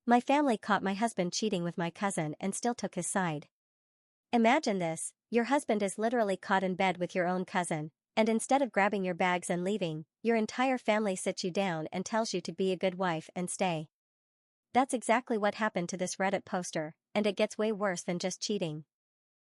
My family caught my husband cheating with my cousin and still took his side. Imagine this, your husband is literally caught in bed with your own cousin, and instead of grabbing your bags and leaving, your entire family sits you down and tells you to be a good wife and stay. That's exactly what happened to this Reddit poster, and it gets way worse than just cheating.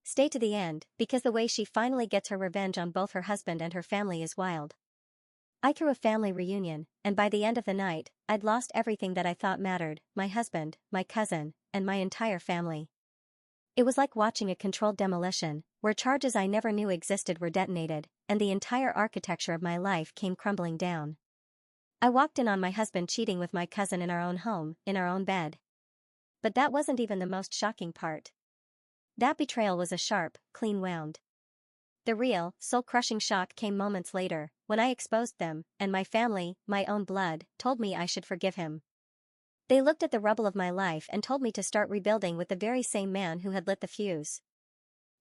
Stay to the end, because the way she finally gets her revenge on both her husband and her family is wild. I threw a family reunion, and by the end of the night, I'd lost everything that I thought mattered, my husband, my cousin, and my entire family. It was like watching a controlled demolition, where charges I never knew existed were detonated, and the entire architecture of my life came crumbling down. I walked in on my husband cheating with my cousin in our own home, in our own bed. But that wasn't even the most shocking part. That betrayal was a sharp, clean wound. The real, soul-crushing shock came moments later, when I exposed them, and my family, my own blood, told me I should forgive him. They looked at the rubble of my life and told me to start rebuilding with the very same man who had lit the fuse.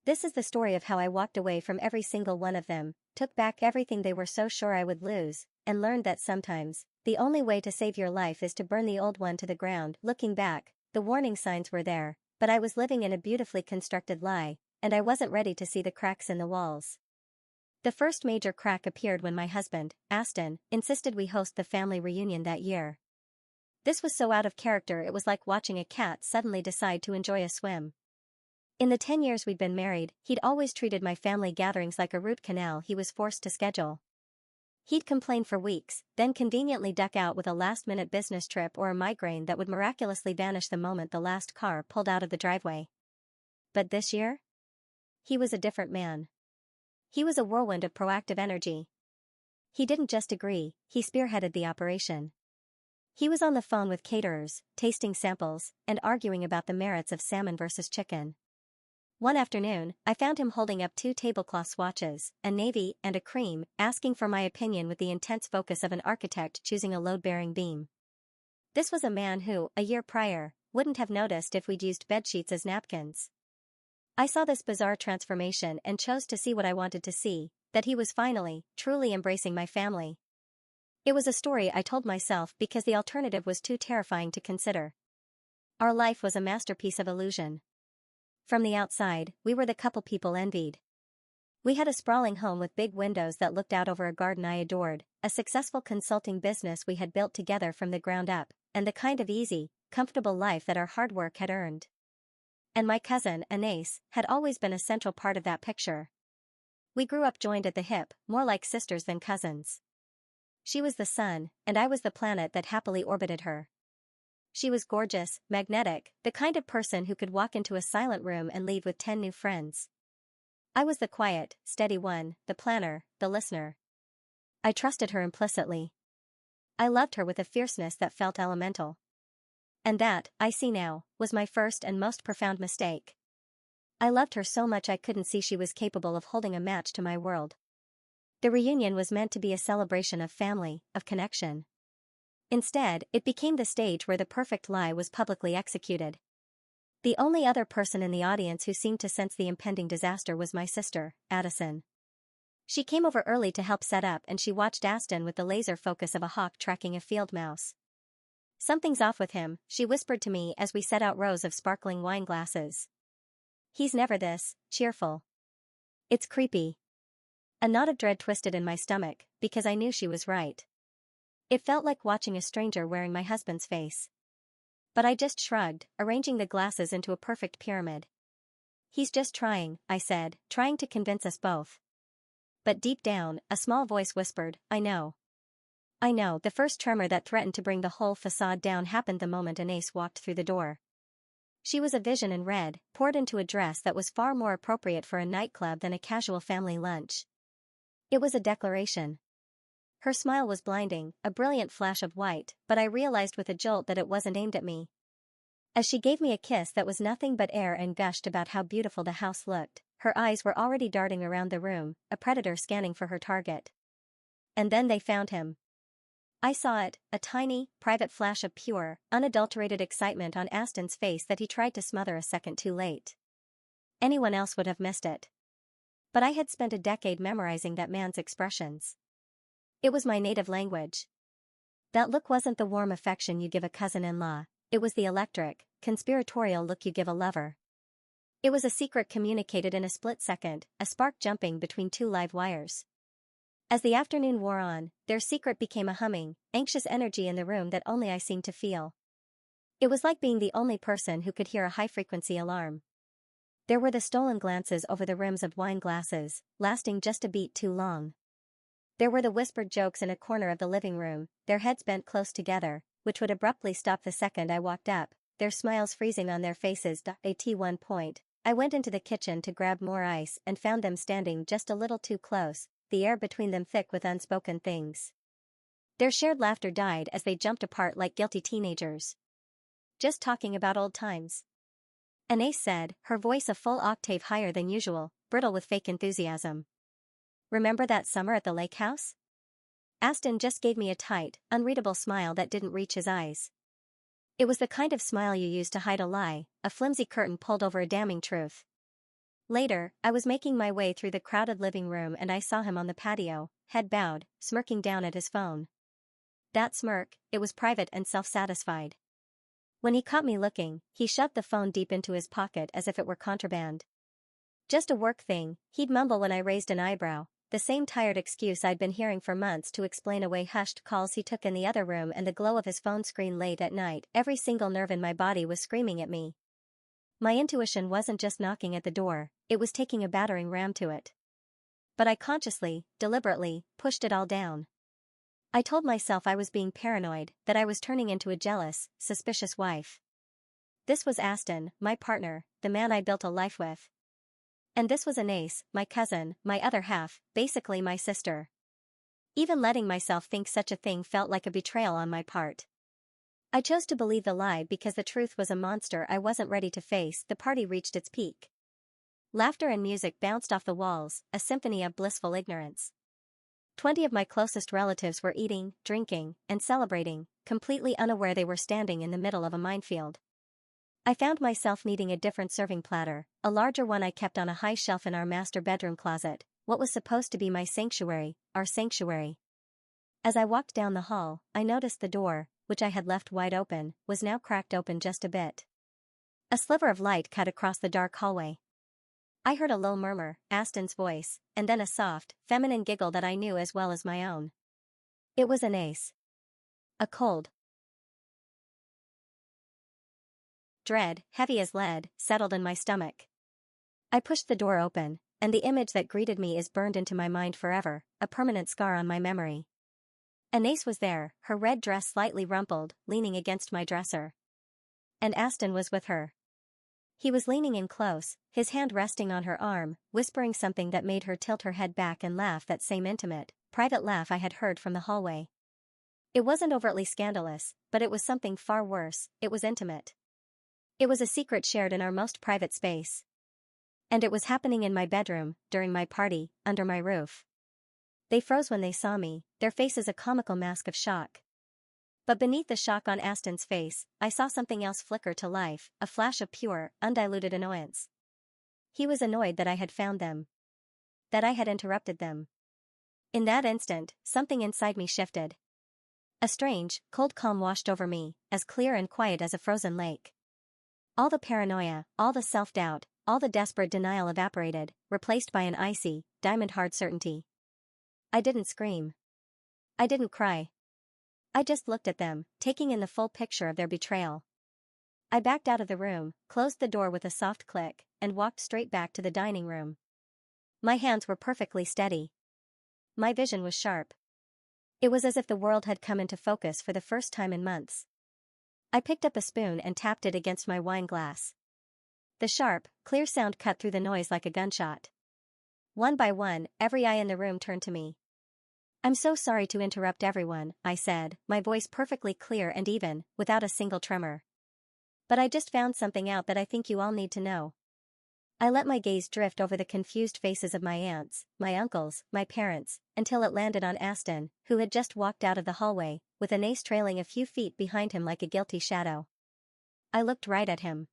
This is the story of how I walked away from every single one of them, took back everything they were so sure I would lose, and learned that sometimes, the only way to save your life is to burn the old one to the ground. Looking back, the warning signs were there, but I was living in a beautifully constructed lie, and I wasn't ready to see the cracks in the walls. The first major crack appeared when my husband, Aston, insisted we host the family reunion that year. This was so out of character it was like watching a cat suddenly decide to enjoy a swim. In the 10 years we'd been married, he'd always treated my family gatherings like a root canal he was forced to schedule. He'd complain for weeks, then conveniently duck out with a last-minute business trip or a migraine that would miraculously vanish the moment the last car pulled out of the driveway. But this year? He was a different man. He was a whirlwind of proactive energy. He didn't just agree, he spearheaded the operation. He was on the phone with caterers, tasting samples, and arguing about the merits of salmon versus chicken. One afternoon, I found him holding up 2 tablecloth swatches, a navy and a cream, asking for my opinion with the intense focus of an architect choosing a load-bearing beam. This was a man who, a year prior, wouldn't have noticed if we'd used bedsheets as napkins. I saw this bizarre transformation and chose to see what I wanted to see, that he was finally, truly embracing my family. It was a story I told myself because the alternative was too terrifying to consider. Our life was a masterpiece of illusion. From the outside, we were the couple people envied. We had a sprawling home with big windows that looked out over a garden I adored, a successful consulting business we had built together from the ground up, and the kind of easy, comfortable life that our hard work had earned. And my cousin, Anais, had always been a central part of that picture. We grew up joined at the hip, more like sisters than cousins. She was the sun, and I was the planet that happily orbited her. She was gorgeous, magnetic, the kind of person who could walk into a silent room and leave with 10 new friends. I was the quiet, steady one, the planner, the listener. I trusted her implicitly. I loved her with a fierceness that felt elemental. And that, I see now, was my first and most profound mistake. I loved her so much I couldn't see she was capable of holding a match to my world. The reunion was meant to be a celebration of family, of connection. Instead, it became the stage where the perfect lie was publicly executed. The only other person in the audience who seemed to sense the impending disaster was my sister, Addison. She came over early to help set up and she watched Aston with the laser focus of a hawk tracking a field mouse. "Something's off with him," she whispered to me as we set out rows of sparkling wine glasses. "He's never this cheerful. It's creepy." A knot of dread twisted in my stomach, because I knew she was right. It felt like watching a stranger wearing my husband's face. But I just shrugged, arranging the glasses into a perfect pyramid. "He's just trying," I said, trying to convince us both. But deep down, a small voice whispered, "I know. I know." The first tremor that threatened to bring the whole facade down happened the moment Anais walked through the door. She was a vision in red, poured into a dress that was far more appropriate for a nightclub than a casual family lunch. It was a declaration. Her smile was blinding, a brilliant flash of white, but I realized with a jolt that it wasn't aimed at me. As she gave me a kiss that was nothing but air and gushed about how beautiful the house looked, her eyes were already darting around the room, a predator scanning for her target. And then they found him. I saw it, a tiny, private flash of pure, unadulterated excitement on Aston's face that he tried to smother a second too late. Anyone else would have missed it. But I had spent a decade memorizing that man's expressions. It was my native language. That look wasn't the warm affection you give a cousin-in-law, It was the electric, conspiratorial look you give a lover. It was a secret communicated in a split second, a spark jumping between two live wires. As the afternoon wore on, their secret became a humming, anxious energy in the room that only I seemed to feel. It was like being the only person who could hear a high-frequency alarm. There were the stolen glances over the rims of wine glasses, lasting just a beat too long. There were the whispered jokes in a corner of the living room, their heads bent close together, which would abruptly stop the second I walked up, their smiles freezing on their faces. At one point, I went into the kitchen to grab more ice and found them standing just a little too close, the air between them thick with unspoken things. Their shared laughter died as they jumped apart like guilty teenagers. Just talking about old times. Anais said, her voice a full octave higher than usual, brittle with fake enthusiasm. Remember that summer at the lake house? Aston just gave me a tight, unreadable smile that didn't reach his eyes. It was the kind of smile you use to hide a lie, a flimsy curtain pulled over a damning truth. Later, I was making my way through the crowded living room and I saw him on the patio, head bowed, smirking down at his phone. That smirk, it was private and self-satisfied. When he caught me looking, he shoved the phone deep into his pocket as if it were contraband. Just a work thing, he'd mumble when I raised an eyebrow, the same tired excuse I'd been hearing for months to explain away hushed calls he took in the other room and the glow of his phone screen late at night. Every single nerve in my body was screaming at me. My intuition wasn't just knocking at the door, it was taking a battering ram to it. But I consciously, deliberately, pushed it all down. I told myself I was being paranoid, that I was turning into a jealous, suspicious wife. This was Aston, my partner, the man I built a life with. And this was Anais, my cousin, my other half, basically my sister. Even letting myself think such a thing felt like a betrayal on my part. I chose to believe the lie because the truth was a monster I wasn't ready to face. The party reached its peak. Laughter and music bounced off the walls, a symphony of blissful ignorance. 20 of my closest relatives were eating, drinking, and celebrating, completely unaware they were standing in the middle of a minefield. I found myself needing a different serving platter, a larger one I kept on a high shelf in our master bedroom closet, what was supposed to be my sanctuary, our sanctuary. As I walked down the hall, I noticed the door, which I had left wide open, was now cracked open just a bit. A sliver of light cut across the dark hallway. I heard a low murmur, Aston's voice, and then a soft, feminine giggle that I knew as well as my own. It was Anais. A cold dread, heavy as lead, settled in my stomach. I pushed the door open, and the image that greeted me is burned into my mind forever, a permanent scar on my memory. Anais was there, her red dress slightly rumpled, leaning against my dresser. And Aston was with her. He was leaning in close, his hand resting on her arm, whispering something that made her tilt her head back and laugh, that same intimate, private laugh I had heard from the hallway. It wasn't overtly scandalous, but it was something far worse, it was intimate. It was a secret shared in our most private space. And it was happening in my bedroom, during my party, under my roof. They froze when they saw me, their faces a comical mask of shock. But beneath the shock on Aston's face, I saw something else flicker to life, a flash of pure, undiluted annoyance. He was annoyed that I had found them. That I had interrupted them. In that instant, something inside me shifted. A strange, cold calm washed over me, as clear and quiet as a frozen lake. All the paranoia, all the self-doubt, all the desperate denial evaporated, replaced by an icy, diamond-hard certainty. I didn't scream. I didn't cry. I just looked at them, taking in the full picture of their betrayal. I backed out of the room, closed the door with a soft click, and walked straight back to the dining room. My hands were perfectly steady. My vision was sharp. It was as if the world had come into focus for the first time in months. I picked up a spoon and tapped it against my wine glass. The sharp, clear sound cut through the noise like a gunshot. One by one, every eye in the room turned to me. "I'm so sorry to interrupt everyone," I said, my voice perfectly clear and even, without a single tremor. "But I just found something out that I think you all need to know." I let my gaze drift over the confused faces of my aunts, my uncles, my parents, until it landed on Aston, who had just walked out of the hallway, with Anais trailing a few feet behind him like a guilty shadow. I looked right at him.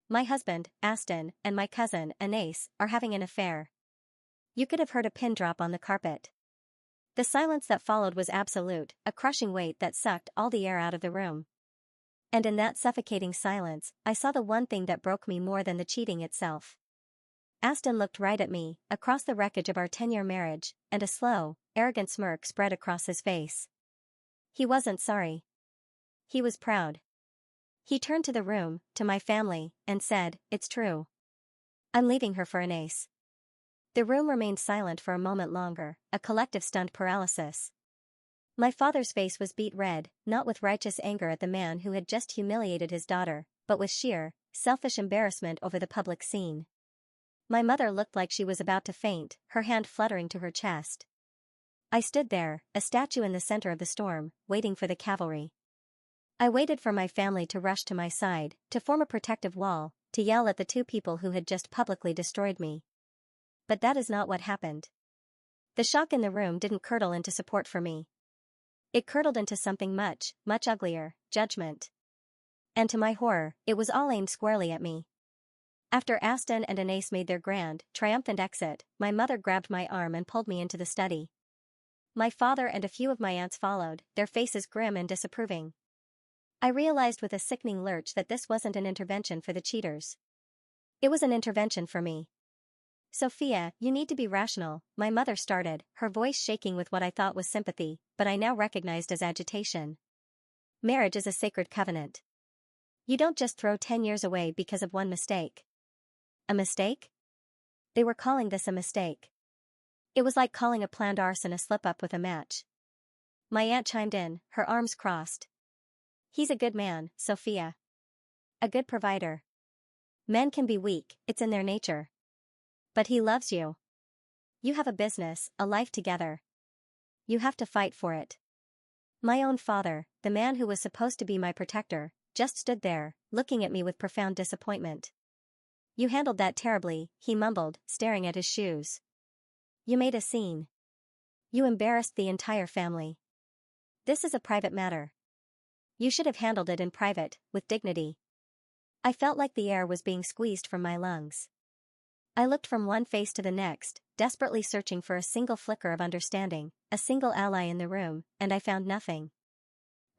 "My husband, Aston, and my cousin, Anais, are having an affair." You could have heard a pin drop on the carpet. The silence that followed was absolute, a crushing weight that sucked all the air out of the room. And in that suffocating silence, I saw the one thing that broke me more than the cheating itself. Aston looked right at me, across the wreckage of our 10-year marriage, and a slow, arrogant smirk spread across his face. He wasn't sorry. He was proud. He turned to the room, to my family, and said, "It's true. I'm leaving her for an ace." The room remained silent for a moment longer, a collective stunned paralysis. My father's face was beet red, not with righteous anger at the man who had just humiliated his daughter, but with sheer, selfish embarrassment over the public scene. My mother looked like she was about to faint, her hand fluttering to her chest. I stood there, a statue in the center of the storm, waiting for the cavalry. I waited for my family to rush to my side, to form a protective wall, to yell at the two people who had just publicly destroyed me. But that is not what happened. The shock in the room didn't curdle into support for me. It curdled into something much, much uglier: judgment. And to my horror, it was all aimed squarely at me. After Aston and Anais made their grand, triumphant exit, my mother grabbed my arm and pulled me into the study. My father and a few of my aunts followed, their faces grim and disapproving. I realized with a sickening lurch that this wasn't an intervention for the cheaters. It was an intervention for me. "Sophia, you need to be rational," my mother started, her voice shaking with what I thought was sympathy, but I now recognized as agitation. "Marriage is a sacred covenant. You don't just throw 10 years away because of one mistake." A mistake? They were calling this a mistake. It was like calling a planned arson a slip-up with a match. My aunt chimed in, her arms crossed. "He's a good man, Sophia. A good provider. Men can be weak, it's in their nature. But he loves you. You have a business, a life together. You have to fight for it." My own father, the man who was supposed to be my protector, just stood there, looking at me with profound disappointment. "You handled that terribly," he mumbled, staring at his shoes. "You made a scene. You embarrassed the entire family. This is a private matter. You should have handled it in private, with dignity." I felt like the air was being squeezed from my lungs. I looked from one face to the next, desperately searching for a single flicker of understanding, a single ally in the room, and I found nothing.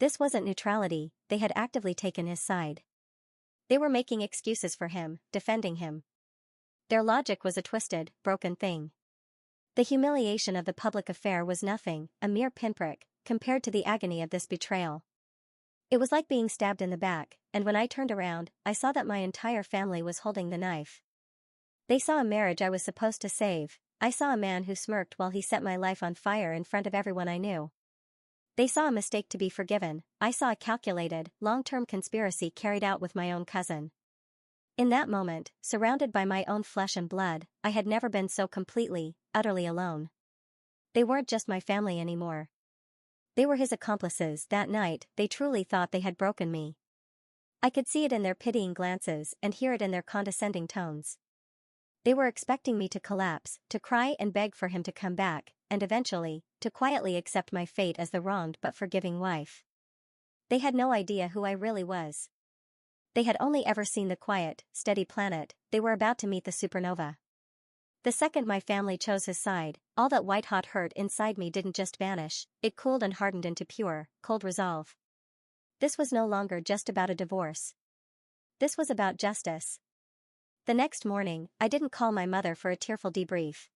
This wasn't neutrality, they had actively taken his side. They were making excuses for him, defending him. Their logic was a twisted, broken thing. The humiliation of the public affair was nothing, a mere pinprick, compared to the agony of this betrayal. It was like being stabbed in the back, and when I turned around, I saw that my entire family was holding the knife. They saw a marriage I was supposed to save. I saw a man who smirked while he set my life on fire in front of everyone I knew. They saw a mistake to be forgiven. I saw a calculated, long-term conspiracy carried out with my own cousin. In that moment, surrounded by my own flesh and blood, I had never been so completely, utterly alone. They weren't just my family anymore. They were his accomplices. That night, they truly thought they had broken me. I could see it in their pitying glances and hear it in their condescending tones. They were expecting me to collapse, to cry and beg for him to come back, and eventually, to quietly accept my fate as the wronged but forgiving wife. They had no idea who I really was. They had only ever seen the quiet, steady planet. They were about to meet the supernova. The second my family chose his side, all that white-hot hurt inside me didn't just vanish, it cooled and hardened into pure, cold resolve. This was no longer just about a divorce. This was about justice. The next morning, I didn't call my mother for a tearful debrief.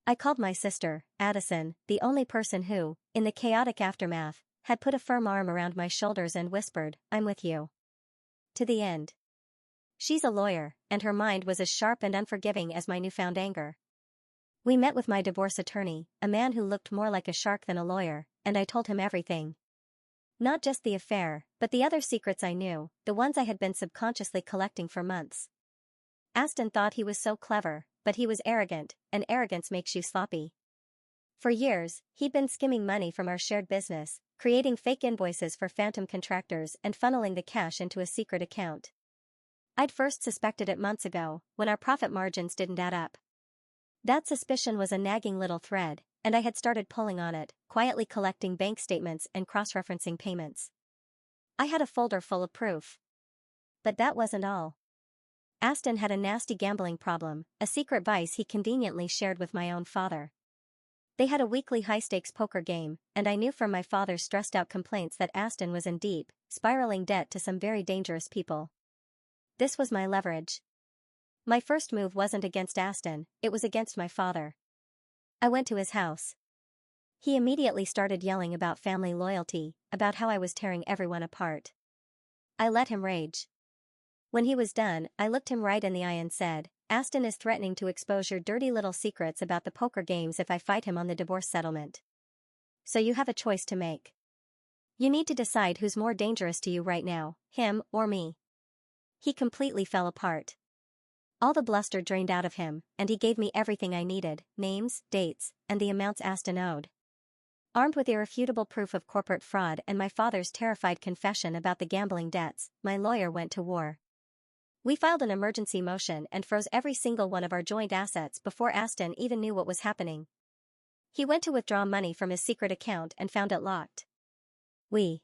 I called my sister, Addison, the only person who, in the chaotic aftermath, had put a firm arm around my shoulders and whispered, "I'm with you. To the end." She's a lawyer, and her mind was as sharp and unforgiving as my newfound anger. We met with my divorce attorney, a man who looked more like a shark than a lawyer, and I told him everything. Not just the affair, but the other secrets I knew, the ones I had been subconsciously collecting for months. Aston thought he was so clever, but he was arrogant, and arrogance makes you sloppy. For years, he'd been skimming money from our shared business, creating fake invoices for phantom contractors and funneling the cash into a secret account. I'd first suspected it months ago, when our profit margins didn't add up. That suspicion was a nagging little thread, and I had started pulling on it, quietly collecting bank statements and cross-referencing payments. I had a folder full of proof. But that wasn't all. Aston had a nasty gambling problem, a secret vice he conveniently shared with my own father. They had a weekly high-stakes poker game, and I knew from my father's stressed-out complaints that Aston was in deep, spiraling debt to some very dangerous people. This was my leverage. My first move wasn't against Aston, it was against my father. I went to his house. He immediately started yelling about family loyalty, about how I was tearing everyone apart. I let him rage. When he was done, I looked him right in the eye and said, "Aston is threatening to expose your dirty little secrets about the poker games if I fight him on the divorce settlement. So you have a choice to make. You need to decide who's more dangerous to you right now, him or me." He completely fell apart. All the bluster drained out of him, and he gave me everything I needed: names, dates, and the amounts Aston owed. Armed with irrefutable proof of corporate fraud and my father's terrified confession about the gambling debts, my lawyer went to war. We filed an emergency motion and froze every single one of our joint assets before Aston even knew what was happening. He went to withdraw money from his secret account and found it locked. We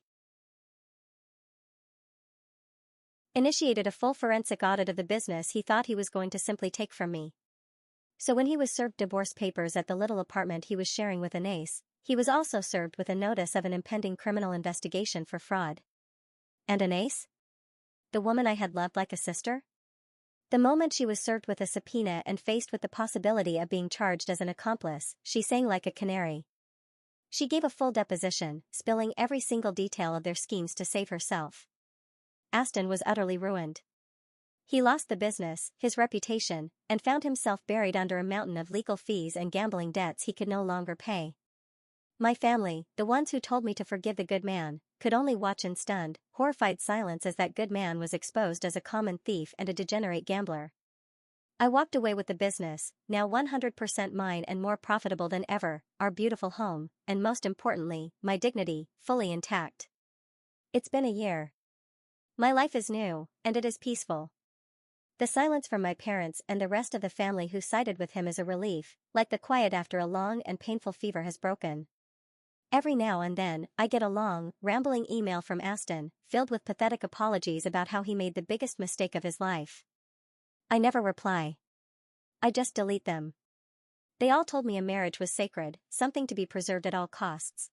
initiated a full forensic audit of the business he thought he was going to simply take from me. So when he was served divorce papers at the little apartment he was sharing with an ace, he was also served with a notice of an impending criminal investigation for fraud. And an ace? The woman I had loved like a sister? The moment she was served with a subpoena and faced with the possibility of being charged as an accomplice, she sang like a canary. She gave a full deposition, spilling every single detail of their schemes to save herself. Aston was utterly ruined. He lost the business, his reputation, and found himself buried under a mountain of legal fees and gambling debts he could no longer pay. My family, the ones who told me to forgive the good man, could only watch in stunned, horrified silence as that good man was exposed as a common thief and a degenerate gambler. I walked away with the business, now 100% mine and more profitable than ever, our beautiful home, and most importantly, my dignity, fully intact. It's been a year. My life is new, and it is peaceful. The silence from my parents and the rest of the family who sided with him is a relief, like the quiet after a long and painful fever has broken. Every now and then, I get a long, rambling email from Aston, filled with pathetic apologies about how he made the biggest mistake of his life. I never reply. I just delete them. They all told me a marriage was sacred, something to be preserved at all costs.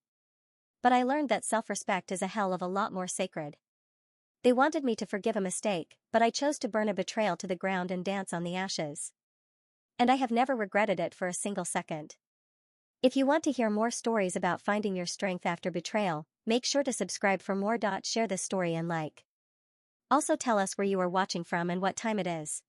But I learned that self-respect is a hell of a lot more sacred. They wanted me to forgive a mistake, but I chose to burn a betrayal to the ground and dance on the ashes. And I have never regretted it for a single second. If you want to hear more stories about finding your strength after betrayal, make sure to subscribe for more. Share this story and like. Also tell us where you are watching from and what time it is.